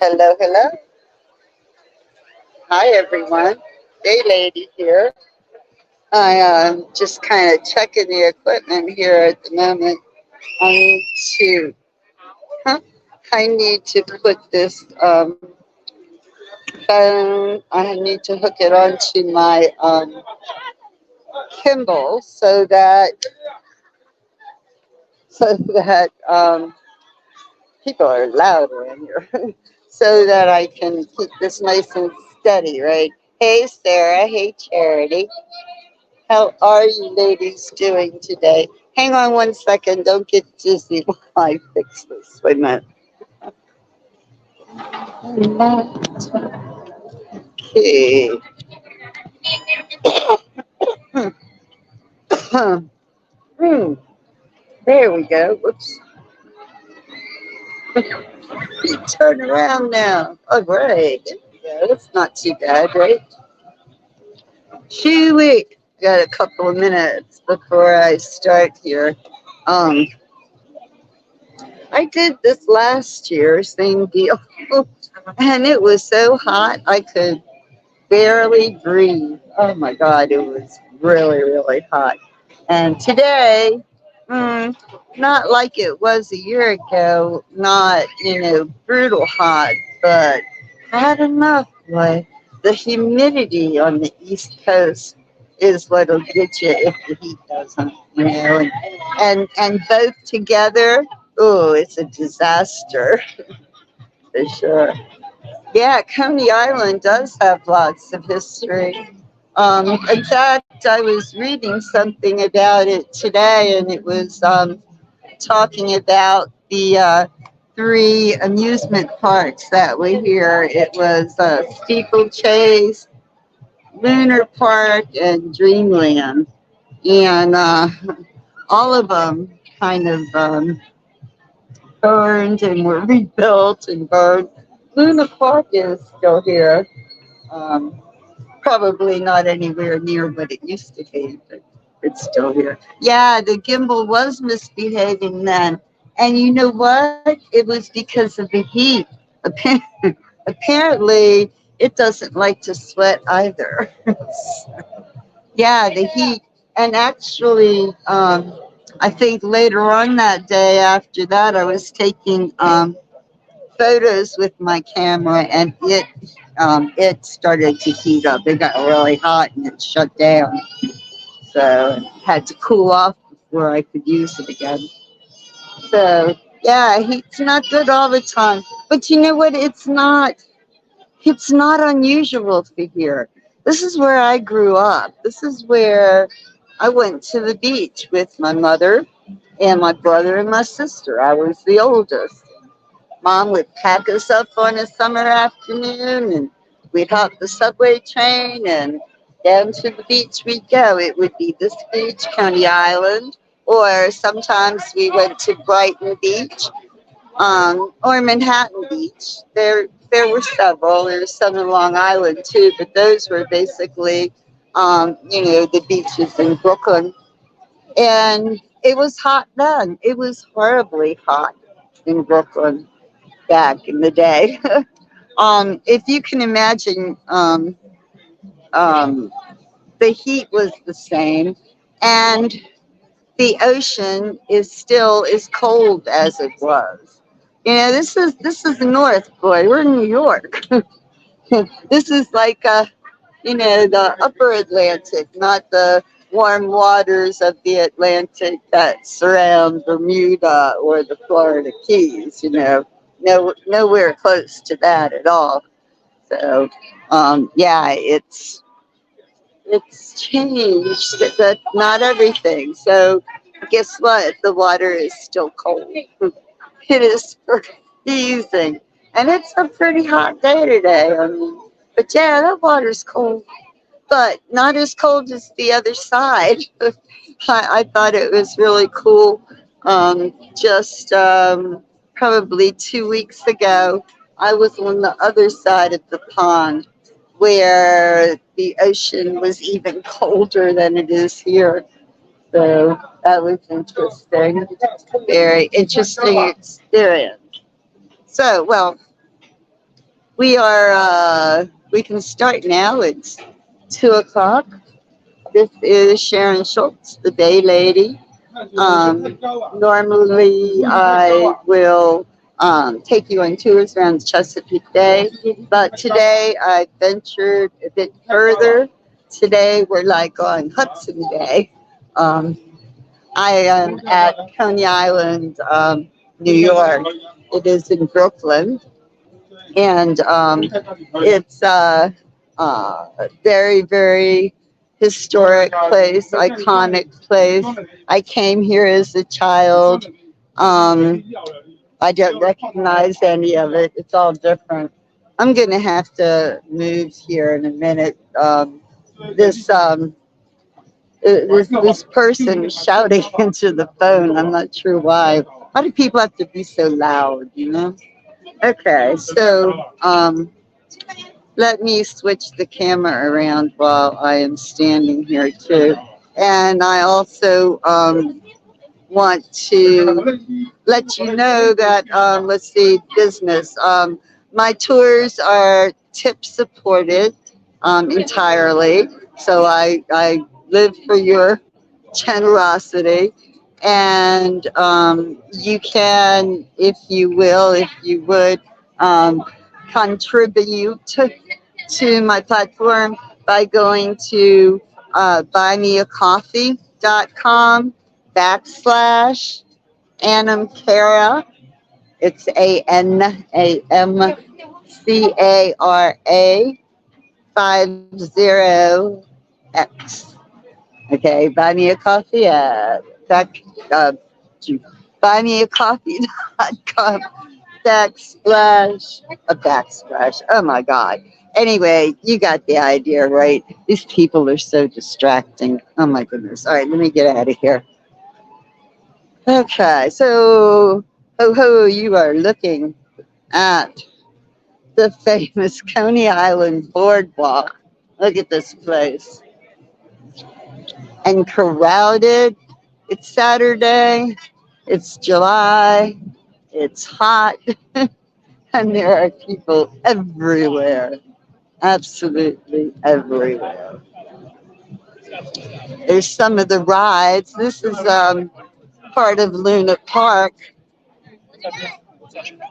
Hello, hello. Hi, everyone. Day lady here. I just kind of checking the equipment here at the moment. I need to, huh? I need to put this phone. I need to hook it onto my Kindle so that people are louder in here, so that I can keep this nice and steady. Right? Hey, Sarah. Hey, Charity. How are you ladies doing today? Hang on one second. Don't get dizzy while I fix this. Wait a minute. Okay. Hmm. There we go. Whoops. Turn around now. All right. There we go. That's not too bad, right? Shoo-wee. Got a couple of minutes before I start here. Um, I did this last year, same deal. And it was so hot I could barely breathe. Oh my God, it was really, really hot. And today, mm, not like it was a year ago, not, brutal hot, but hot enough. Like the humidity on the East Coast is what'll get you if the heat doesn't, and both together, oh, it's a disaster for sure. Yeah, Coney Island does have lots of history. In fact, I was reading something about it today, and it was talking about the three amusement parks that were here. It was Steeplechase, Lunar Park, and Dreamland. And all of them kind of burned and were rebuilt and burned. Luna Park is still here. Um, Probably not anywhere near what it used to be, but it's still here. Yeah, the gimbal was misbehaving then. And you know what? It was because of the heat. Apparently, it doesn't like to sweat either. Yeah, the heat. And actually, I think later on that day after that, I was taking photos with my camera, and it started to heat up. It got really hot and it shut down. So it had to cool off before I could use it again. So yeah, heat's not good all the time. But you know what? It's not unusual for here. This is where I grew up. This is where I went to the beach with my mother and my brother and my sister. I was the oldest. Mom would pack us up on a summer afternoon, and we'd hop the subway train and down to the beach we'd go. It would be this beach, Coney Island, or sometimes we went to Brighton Beach, or Manhattan Beach. There were several. There's some in Long Island too, but those were basically, the beaches in Brooklyn. And it was hot then. It was horribly hot in Brooklyn back in the day. If you can imagine, um, the heat was the same, and the ocean is still as cold as it was. This is the North, boy. We're in New York. This is like the upper Atlantic, not the warm waters of the Atlantic that surround Bermuda or the Florida Keys. No, nowhere close to that at all. So, yeah, it's changed, but not everything. So, guess what? The water is still cold. It is freezing, and it's a pretty hot day today. I mean, but yeah, that water's cold, but not as cold as the other side. I thought it was really cool. Just probably 2 weeks ago, I was on the other side of the pond where the ocean was even colder than it is here. So that was interesting. Very interesting experience. So, well, We can start now. It's 2 o'clock. This is Sharon Schultz, the Bay Lady. Normally, I will take you on tours around the Chesapeake Bay, but today I ventured a bit further. Today, we're like on Hudson Bay. Um, I am at Coney Island, New York. It is in Brooklyn, and it's a very, very historic place, iconic place. I came here as a child. Um, I don't recognize any of it. It's all different. I'm going to have to move here in a minute. This this person is shouting into the phone. I'm not sure why. Why do people have to be so loud? You know? Okay, so let me switch the camera around while I am standing here too. And I also want to let you know that, let's see, business. My tours are tip supported entirely. So I live for your generosity. And you can, if you will, if you would, um, contribute to my platform by going to buymeacoffee.com backslash Anam Cara. It's ANAMCARA 50X. Okay, buy me a coffee at uh, buymeacoffee.com backslash a backslash. Oh my God. Anyway, you got the idea, right? These people are so distracting. Oh my goodness. All right, let me get out of here. Okay, so ho ho, you are looking at the famous Coney Island boardwalk. Look at this place. And crowded. It's Saturday. It's July. It's hot. And there are people everywhere. Absolutely everywhere. There's some of the rides. This is part of Luna Park.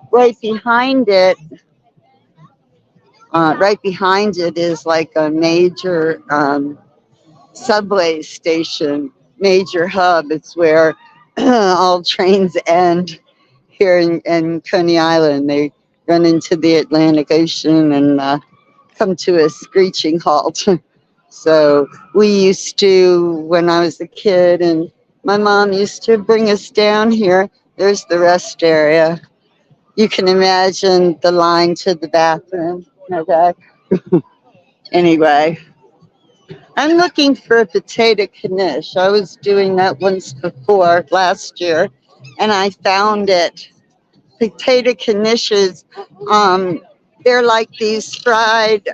Right behind it, right behind it is like a major subway station, major hub. It's where all trains end here in Coney Island. They run into the Atlantic Ocean and come to a screeching halt. So we used to, when I was a kid, and my mom used to bring us down here. There's the rest area. You can imagine the line to the bathroom. Okay. Anyway, I'm looking for a potato knish. I was doing that once before last year, and I found it. Potato knishes, they're like these fried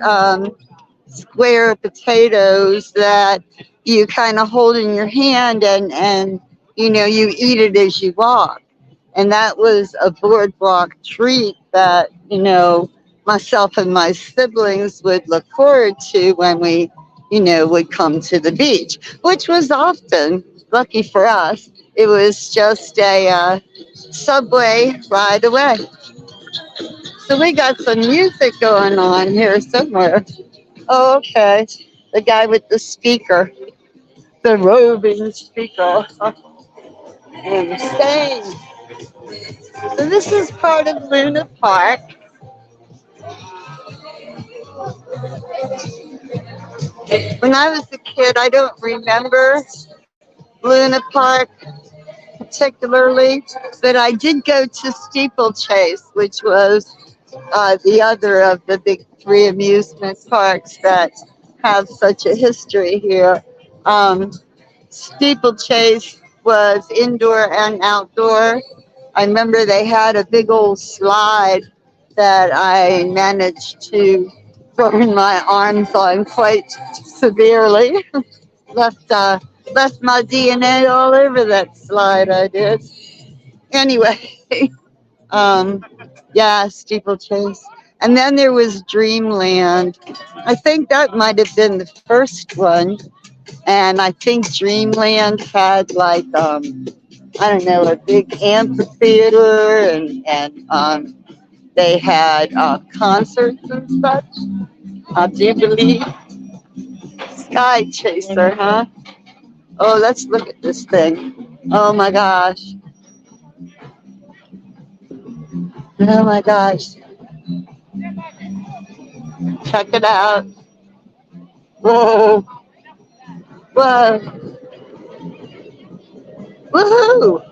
square potatoes that you kind of hold in your hand, and you know, you eat it as you walk. And that was a boardwalk treat that, you know, myself and my siblings would look forward to when we, you know, would come to the beach, which was often, lucky for us, it was just a subway ride away. So we got some music going on here somewhere. Oh, okay. The guy with the speaker, the roving speaker. Insane. So this is part of Luna Park. When I was a kid, I don't remember Luna Park particularly, but I did go to Steeplechase, which was the other of the big three amusement parks that have such a history here. Steeplechase was indoor and outdoor. I remember they had a big old slide that I managed to burn my arms on quite severely. left left my DNA all over that slide. I did. Anyway, yeah, steeplechase. And then there was Dreamland. I think that might have been the first one. And I think Dreamland had like I don't know, a big amphitheater and they had concerts and such. Do you believe? Sky Chaser, huh? Oh, let's look at this thing. Oh my gosh. Oh my gosh. Check it out. Whoa. Whoa. Woohoo.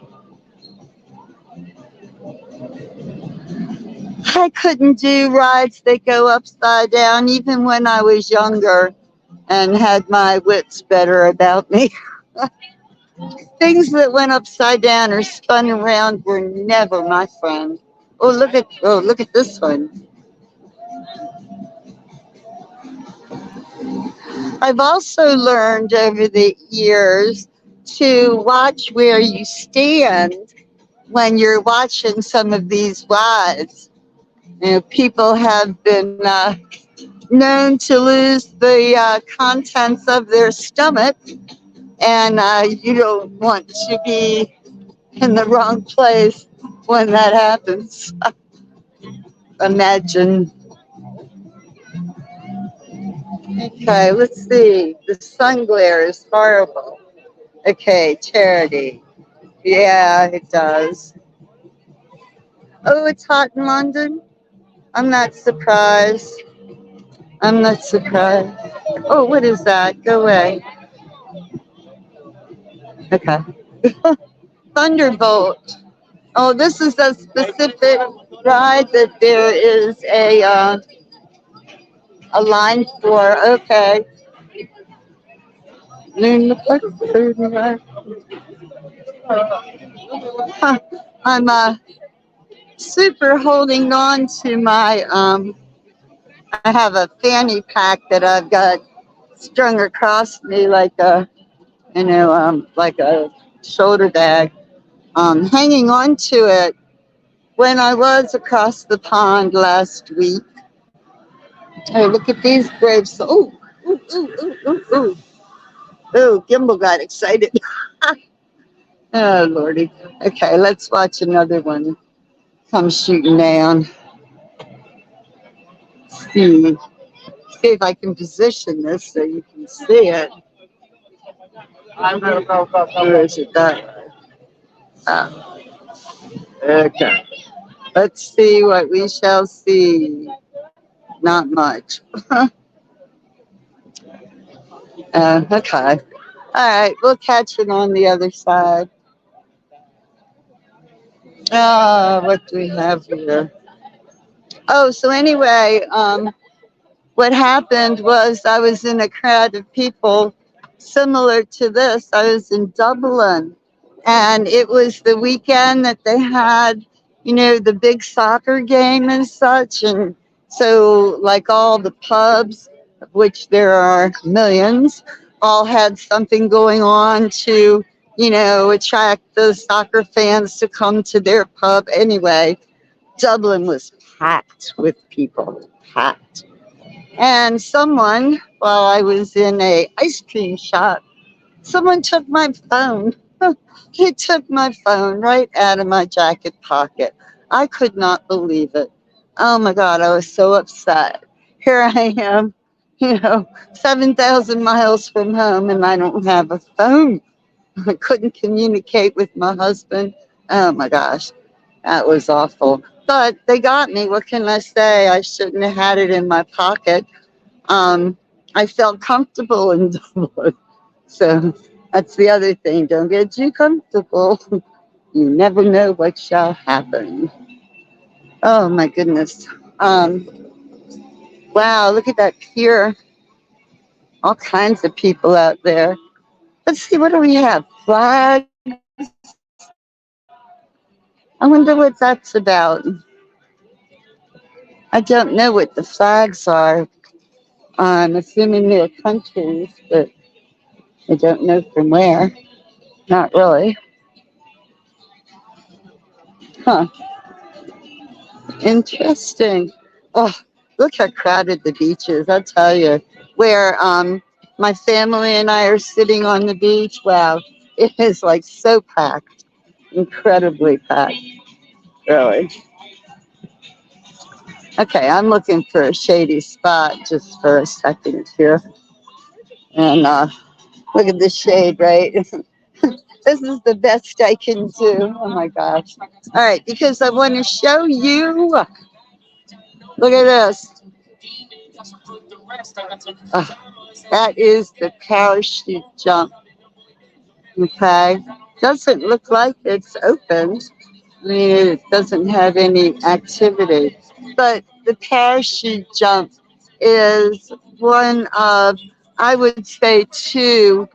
I couldn't do rides that go upside down even when I was younger and had my wits better about me. Things that went upside down or spun around were never my friend. Oh look at this one. I've also learned over the years to watch where you stand when you're watching some of these rides. You know, people have been known to lose the contents of their stomach, and you don't want to be in the wrong place when that happens. Imagine. Okay, let's see. The sun glare is horrible. Okay, charity. Yeah, it does. Oh, it's hot in London? I'm not surprised. I'm not surprised. Oh, what is that? Go away. Okay. Thunderbolt. Oh, this is a specific ride that there is a line for. Okay. Huh. I'm super holding on to my I have a fanny pack that I've got strung across me like a like a shoulder bag. Hanging on to it when I was across the pond last week. Oh, look at these grapes. Oh, ooh, ooh, ooh, ooh, ooh. Oh, Gimbal got excited. Oh, Lordy. Okay, let's watch another one come shooting down. See, see if I can position this so you can see it. Or is it that way? Oh, okay. Let's see what we shall see. Not much. Okay. All right, we'll catch it on the other side. What do we have here? Oh, so anyway, what happened was I was in a crowd of people similar to this. I was in Dublin, and it was the weekend that they had, the big soccer game and such. And so, like all the pubs, of which there are millions, all had something going on to, attract the soccer fans to come to their pub. Anyway, Dublin was packed with people, packed. And someone, while I was in a ice cream shop, someone took my phone. He took my phone right out of my jacket pocket. I could not believe it. Oh my God, I was so upset. Here I am, 7,000 miles from home, and I don't have a phone. I couldn't communicate with my husband. Oh my gosh, that was awful. But they got me. What can I say? I shouldn't have had it in my pocket. um, I felt comfortable in Dublin. So that's the other thing. Don't get too comfortable. You never know what shall happen. Oh my goodness. Um, wow, look at that pier. All kinds of people out there. Let's see, what do we have? Flags. I wonder what that's about. I don't know what the flags are. I'm assuming they're countries, but I don't know from where. Not really. Huh. Interesting. Oh, look how crowded the beach is. I'll tell you. Where my family and I are sitting on the beach. Wow, it is like so packed, incredibly packed. Really. Okay, I'm looking for a shady spot just for a second here. And look at the shade, right? This is the best I can do. Oh my gosh. All right, because I want to show you. Look at this. Uh, that is the parachute jump. Okay. Doesn't look like it's open. I mean, it doesn't have any activity. But the parachute jump is one of, I would say, two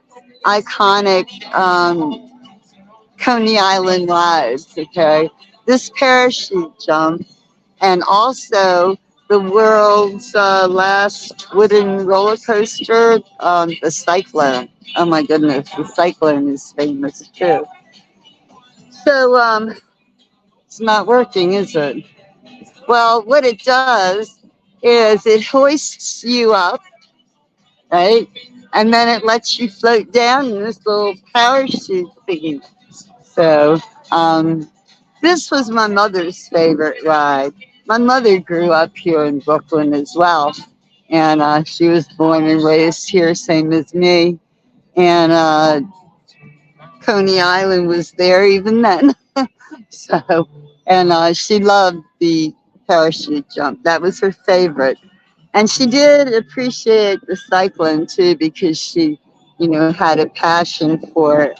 iconic Coney Island lives. Okay. This parachute jump and also the world's last wooden roller coaster, the Cyclone. Oh my goodness, the Cyclone is famous too. So it's not working, is it? Well, what it does is it hoists you up, right? And then it lets you float down in this little parachute thingy. So this was my mother's favorite ride. My mother grew up here in Brooklyn as well, and she was born and raised here, same as me. And Coney Island was there even then. So, and she loved the parachute jump. That was her favorite. And she did appreciate the cycling too because she, had a passion for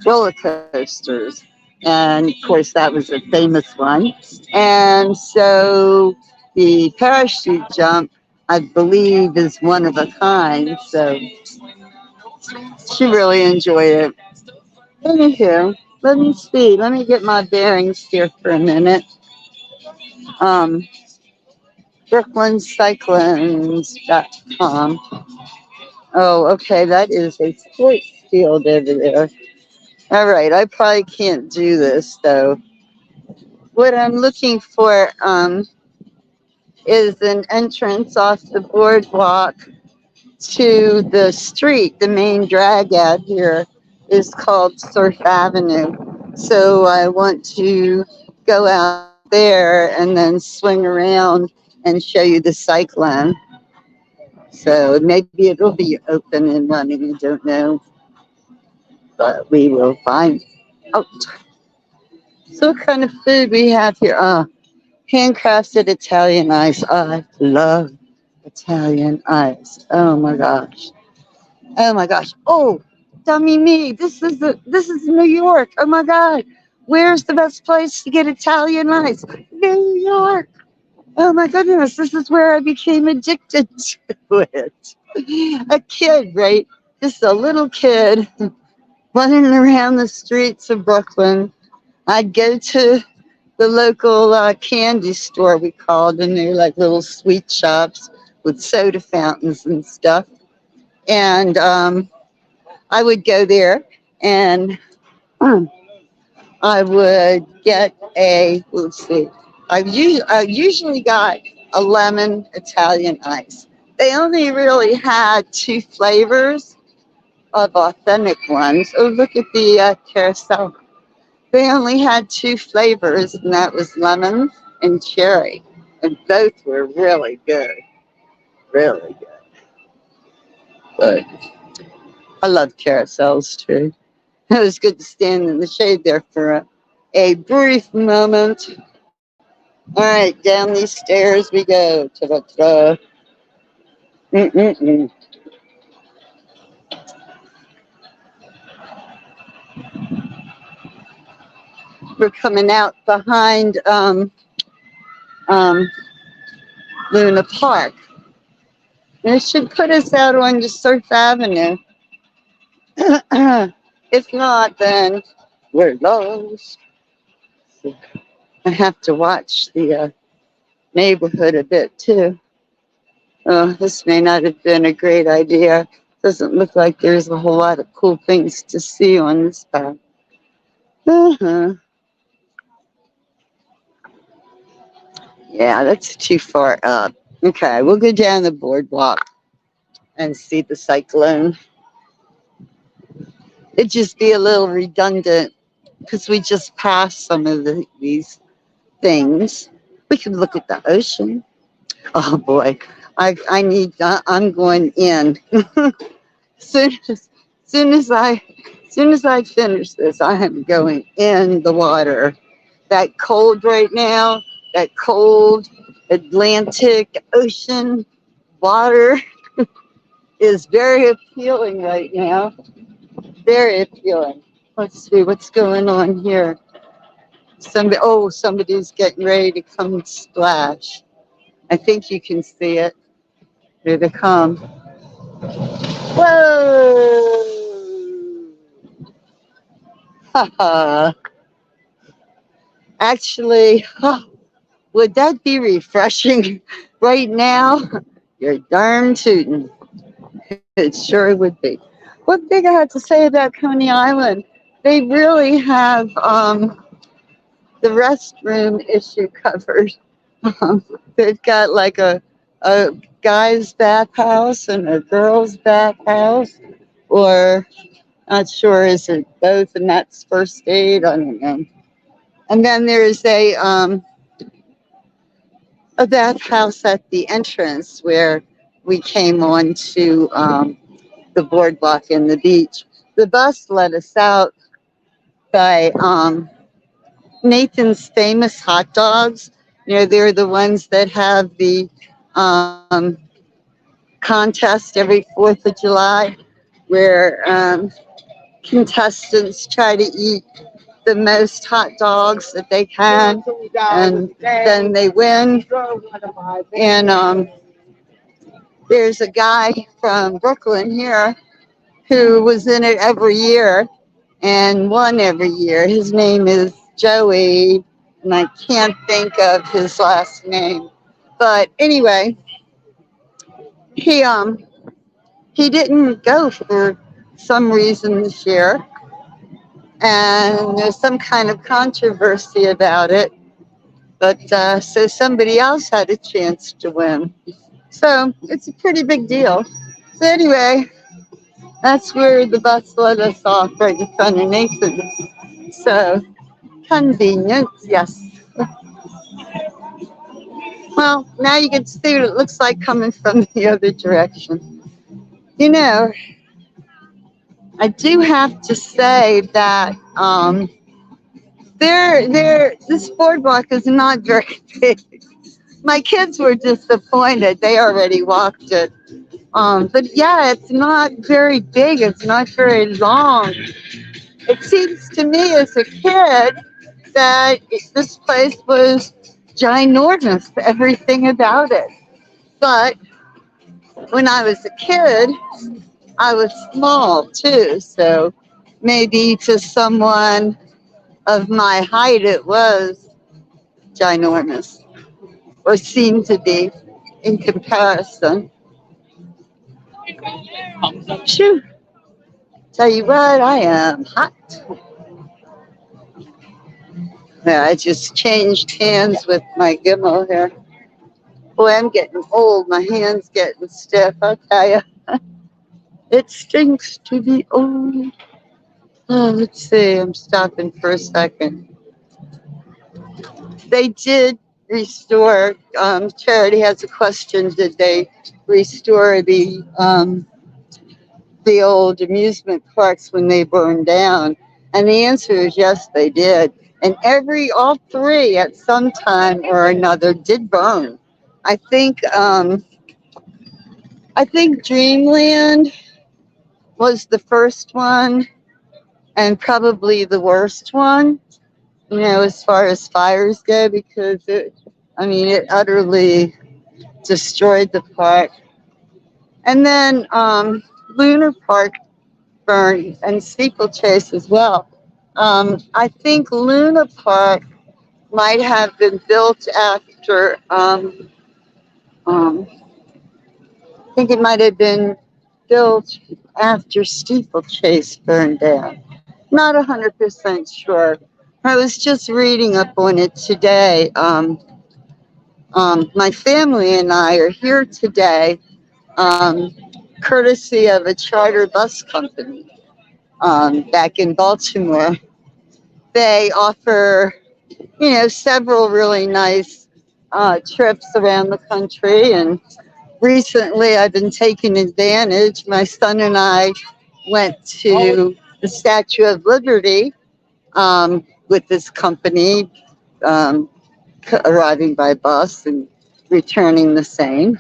roller coasters. And of course, that was a famous one. And so the parachute jump, I believe, is one of a kind. So she really enjoyed it. Anywho, let me see. Let me get my bearings here for a minute. Um, BrooklynCyclones.com. Oh, okay. That is a sports field over there. All right. I probably can't do this, though. What I'm looking for is an entrance off the boardwalk to the street. The main drag out here is called Surf Avenue. So I want to go out there and then swing around and show you the cyclone. So maybe it'll be open and running. I don't know, but we will find out. So what kind of food we have here? Handcrafted Italian ice. I love Italian ice. Oh my gosh. Oh my gosh. Oh, dummy me. This is New York. Oh my God. Where's the best place to get Italian ice? New York. Oh my goodness. This is where I became addicted to it. A kid, right? Just a little kid running around the streets of Brooklyn. I'd go to the local candy store, we called, and they're like little sweet shops with soda fountains and stuff. And I would go there and I would get let's see, I usually got a lemon Italian ice. They only really had two flavors of authentic ones. Oh, look at the carousel. They only had two flavors, and that was lemon and cherry. And both were really good. Really good. But I love carousels too. It was good to stand in the shade there for a brief moment. All right, down these stairs we go. Ta-da-ta-da. Mm-mm-mm. We're coming out behind um, Luna Park. And it should put us out on Surf Avenue. If not, then we're lost. I have to watch the neighborhood a bit too. Oh, this may not have been a great idea. Doesn't look like there's a whole lot of cool things to see on this path. Yeah, that's too far up. Okay, we'll go down the boardwalk and see the cyclone. It'd just be a little redundant because we just passed some of these things. We could look at the ocean. Oh boy, I need. I'm going in. soon as soon as I soon as I finish this, I am going in the water. That cold right now, that cold Atlantic Ocean water is very appealing right now. Very appealing. Let's see what's going on here. Somebody's getting ready to come splash. I think you can see it. Here they come. Whoa! Haha. Actually, would that be refreshing right now? You're darn tootin'. It sure would be. One thing I have to say about Coney Island, they really have the restroom issue covered. They've got like a guy's bathhouse and a girl's bathhouse, or not sure, is it both? And that's first aid. I don't know. And then there's a bathhouse at the entrance where we came on to the boardwalk and the beach. The bus let us out by Nathan's Famous Hot Dogs. You know, they're the ones that have the um, contest every 4th of July where contestants try to eat the most hot dogs that they can, and then they win. And there's a guy from Brooklyn here who was in it every year and won every year. His name is Joey, and I can't think of his last name. But anyway, he um he didn't go for some reason this year, and there's some kind of controversy about it. But so somebody else had a chance to win. So it's a pretty big deal. So anyway, that's where the bus let us off right in front of Nathan's. So convenient, yes. Well, now you can see what it looks like coming from the other direction. You know, I do have to say that this boardwalk is not very big. My kids were disappointed. They already walked it. But yeah, it's not very big. It's not very long. It seems to me as a kid that this place was ginormous, everything about it. But when I was a kid, I was small too. So maybe to someone of my height, it was ginormous, or seemed to be in comparison. Phew. Tell you what, I am hot. Yeah, I just changed hands with my Gimel here. Boy, I'm getting old. My hands getting stiff. I'll tell you, it stinks to be old. Oh, let's see. I'm stopping for a second. They did restore. Charity has a question. Did they restore the old amusement parks when they burned down? And the answer is yes, they did. And all three at some time or another did burn. I think um, I think Dreamland was the first one and probably the worst one, you know, as far as fires go, because it utterly destroyed the park. And then Lunar Park burned and Steeplechase as well. I think Luna Park might have been built after, um, I think it might have been built after Steeplechase burned down. Not 100% sure. I was just reading up on it today. My family and I are here today, um, courtesy of a charter bus company back in Baltimore. They offer, several really nice trips around the country. And recently I've been taking advantage. My son and I went to the Statue of Liberty with this company, um, arriving by bus and returning the same.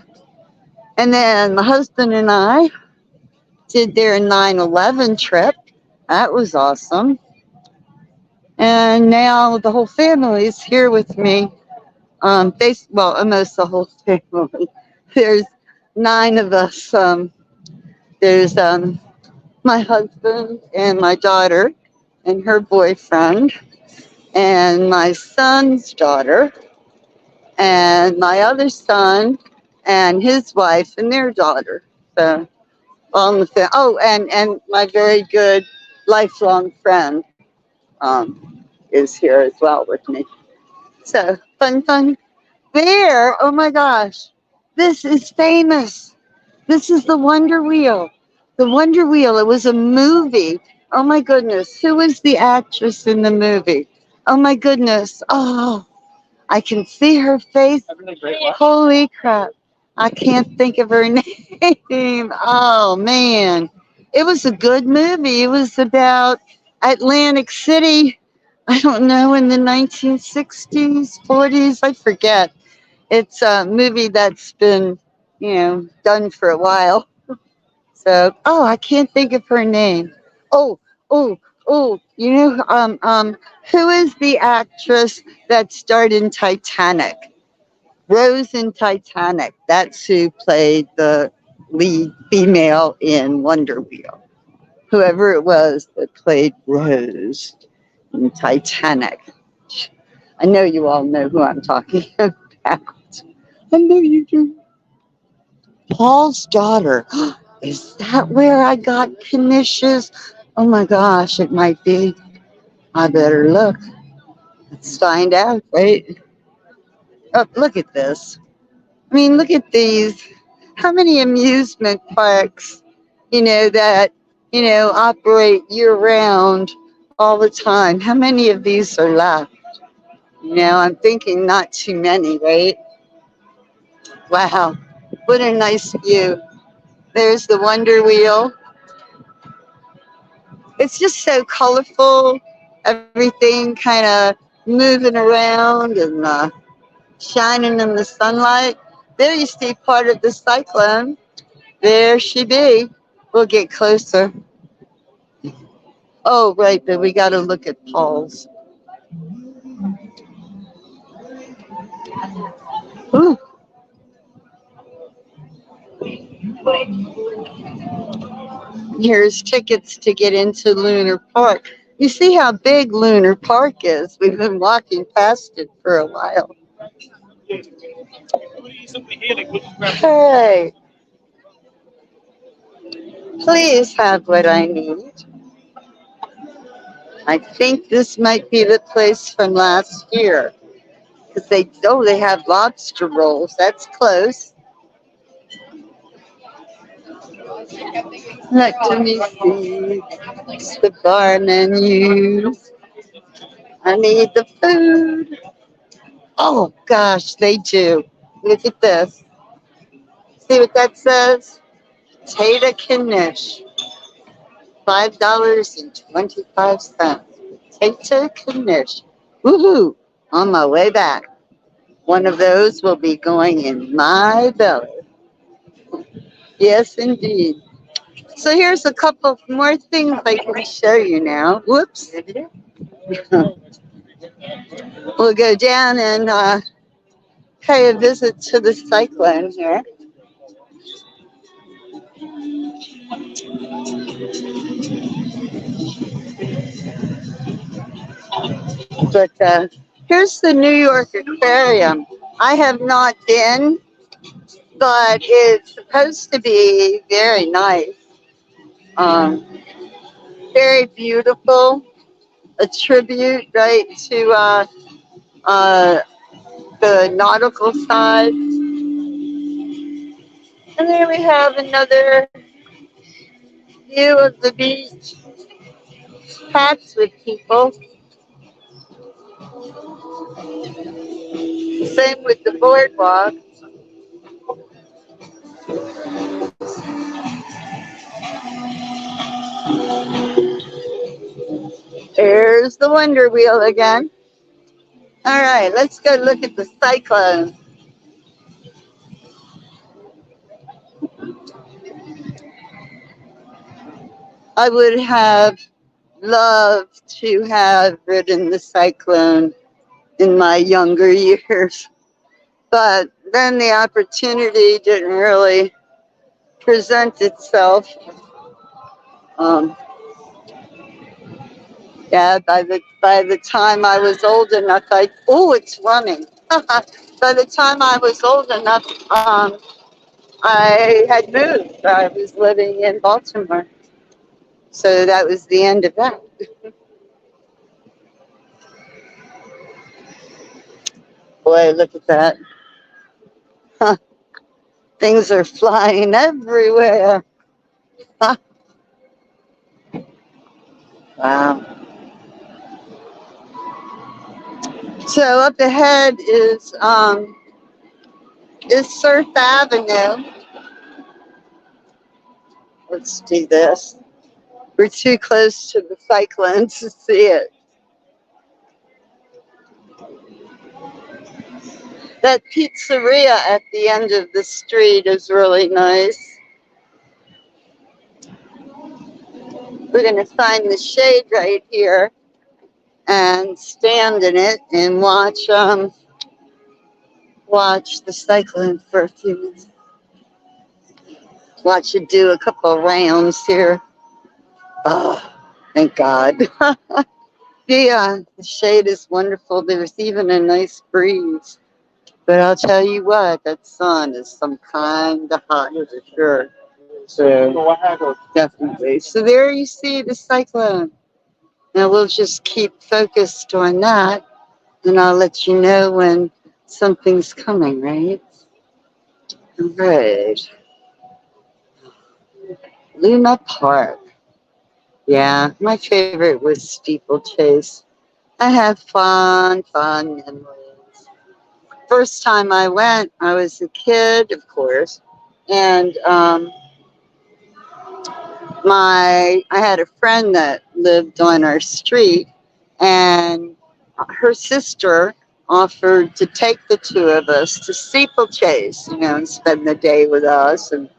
And then my husband and I did their 9/11 trip. That was awesome. And now the whole family is here with me. Well, almost the whole family. There's 9 of us. There's my husband and my daughter and her boyfriend and my son's daughter and my other son and his wife and their daughter. So all in the oh, and my very good lifelong friend is here as well with me. So fun. There, oh my gosh, this is famous. This is the Wonder Wheel. The Wonder Wheel. It was a movie. Oh my goodness, who was the actress in the movie? Oh my goodness. Oh, I can see her face. Holy crap. I can't think of her name. Oh man. It was a good movie. It was about Atlantic City. I don't know, in the 1960s, 40s, I forget. It's a movie that's been, done for a while. So, oh, I can't think of her name. Oh, oh, who is the actress that starred in Titanic? Rose in Titanic. That's who played the lead female in Wonder Wheel. Whoever it was that played Rose in Titanic. I know you all know who I'm talking about. I know you do. Paul's daughter. Is that where I got Knishes? Oh my gosh, it might be. I better look. Let's find out, right? Oh, look at this. I mean, look at these. How many amusement parks, that, operate year round all the time? How many of these are left? I'm thinking not too many, right? Wow. What a nice view. There's the Wonder Wheel. It's just so colorful. Everything kind of moving around and shining in the sunlight. There you see part of the cyclone. There she be. We'll get closer. Oh, right, but we got to look at Paul's. Ooh. Here's tickets to get into Lunar Park. You see how big Lunar Park is. We've been walking past it for a while. Hey, please have what I need. I think this might be the place from last year. Because they have lobster rolls. That's close. Let me see the bar menu. I need the food. Oh gosh, they do. Look at this. See what that says? Tata Knish. $5.25. Tata Knish. Woohoo! On my way back. One of those will be going in my belly. Yes, indeed. So here's a couple more things I can show you now. Whoops. We'll go down and pay a visit to the cyclone here. But here's the New York Aquarium. I have not been, but it's supposed to be very nice. Um, very beautiful. A tribute, right, to the nautical side. And there we have another view of the beach. Packed with people. Same with the boardwalk. There's the Wonder Wheel again. All right, let's go look at the cyclone. I would have loved to have ridden the cyclone in my younger years, but then the opportunity didn't really present itself. Um, yeah, by the time I was old enough, it's running. By the time I was old enough, I had moved. I was living in Baltimore, so that was the end of that. Boy, look at that. Huh, things are flying everywhere. Huh, wow. So up ahead is Surf Avenue. Let's do this. We're too close to the cyclone to see it. That pizzeria at the end of the street is really nice. We're going to find the shade right here and stand in it and watch the cyclone for a few minutes. Watch it do a couple rounds here. Oh, thank God. The shade is wonderful. There's even a nice breeze. But I'll tell you what, that sun is some kind of hot for sure. So definitely. So there you see the cyclone. Now we'll just keep focused on that, and I'll let you know when something's coming, right? Right. Luna Park. Yeah, my favorite was Steeplechase. I have fun memories. First time I went, I was a kid, of course, and I had a friend that lived on our street, and her sister offered to take the two of us to steeplechase, and spend the day with us, and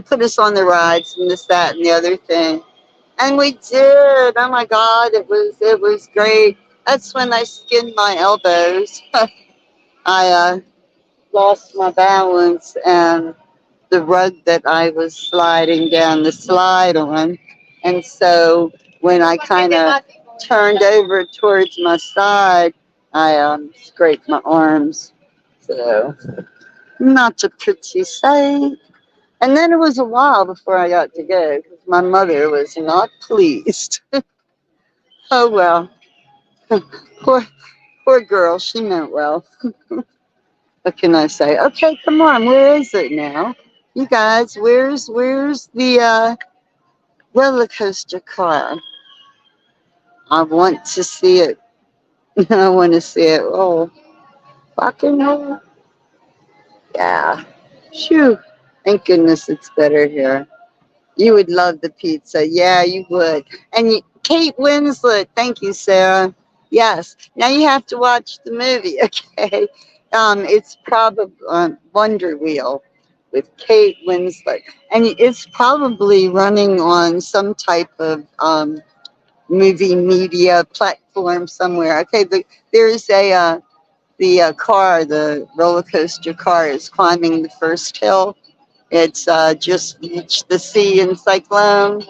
put us on the rides and this, that, and the other thing. And we did. Oh my God, it was great. That's when I skinned my elbows. I lost my balance, and the rug that I was sliding down the slide on. And so when I kind of turned over towards my side, I scraped my arms. So, not a pretty sight. And then it was a while before I got to go because my mother was not pleased. Oh well, poor poor girl. She meant well. What can I say? Okay, come on. Where is it now? You guys, where's the roller coaster car? I want to see it. I want to see it. Oh, fucking hell. Yeah. Phew. Thank goodness it's better here. You would love the pizza. Yeah, you would. And Kate Winslet. Thank you, Sarah. Yes. Now you have to watch the movie, okay? It's probably Wonder Wheel with Kate Winslet. And it's probably running on some type of movie media platform somewhere. Okay, there's the car, the roller coaster car is climbing the first hill. It's just reached the sea in Cyclone.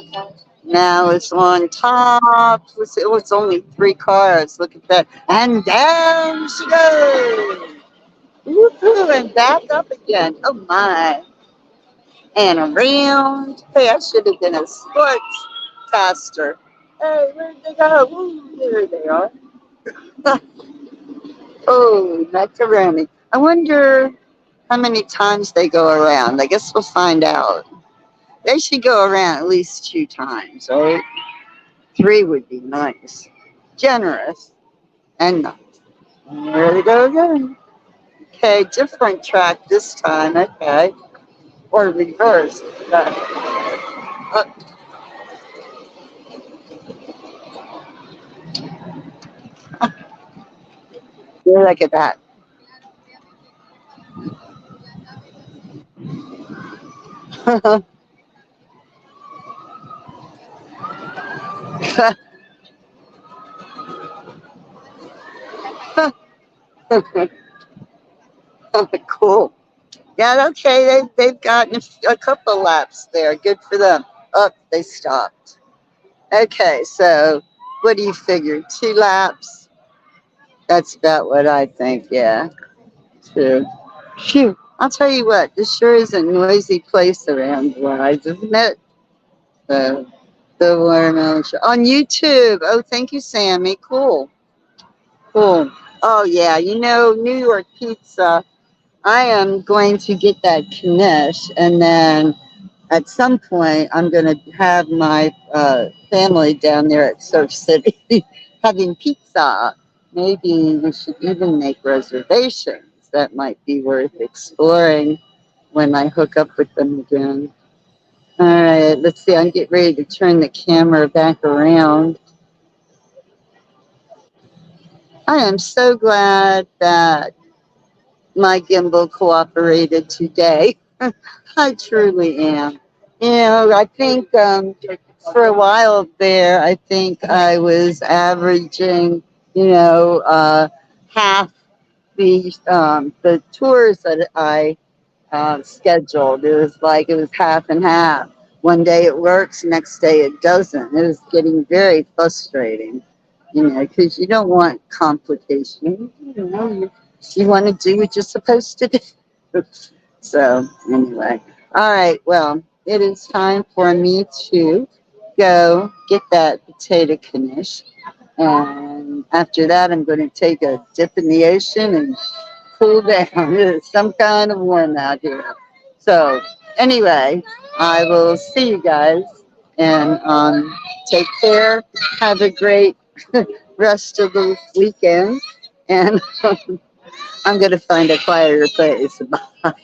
Now it's on top. It's only three cars. Look at that. And down she goes. Woo-hoo, and back up again. Oh my. And around. Hey, I should have been a sportscaster. Hey, where'd they go? Woo, there they are. Oh, macaroni. I wonder how many times they go around. I guess we'll find out. They should go around at least 2 times, right? Three would be nice. Generous and nice. And there they go again. Okay, different track this time. Okay. Or reverse. Uh, look at that. Cool. Yeah, okay. They've gotten a couple laps there. Good for them. Oh, they stopped. Okay, so what do you figure? 2 laps? That's about what I think, yeah. Two. Phew. I'll tell you what, this sure is a noisy place around Wise, isn't it? The, the watermelon show. On YouTube. Oh, thank you, Sammy. Cool. Cool. Oh, yeah. New York pizza. I am going to get that knish, and then at some point, I'm going to have my family down there at Surf City having pizza. Maybe we should even make reservations. That might be worth exploring when I hook up with them again. All right, let's see. I'm getting ready to turn the camera back around. I am so glad that my gimbal cooperated today. I truly am. I think for a while there, I think I was averaging, half the tours that I scheduled. It was half and half. One day it works, next day it doesn't. It was getting very frustrating, because you don't want complications. You want to do what you're supposed to do. So anyway, all right. Well, it is time for me to go get that potato knish, and after that, I'm going to take a dip in the ocean and cool down. It's some kind of warm out here. So anyway, I will see you guys, and take care. Have a great rest of the weekend, and I'm going to find a quieter place. Bye.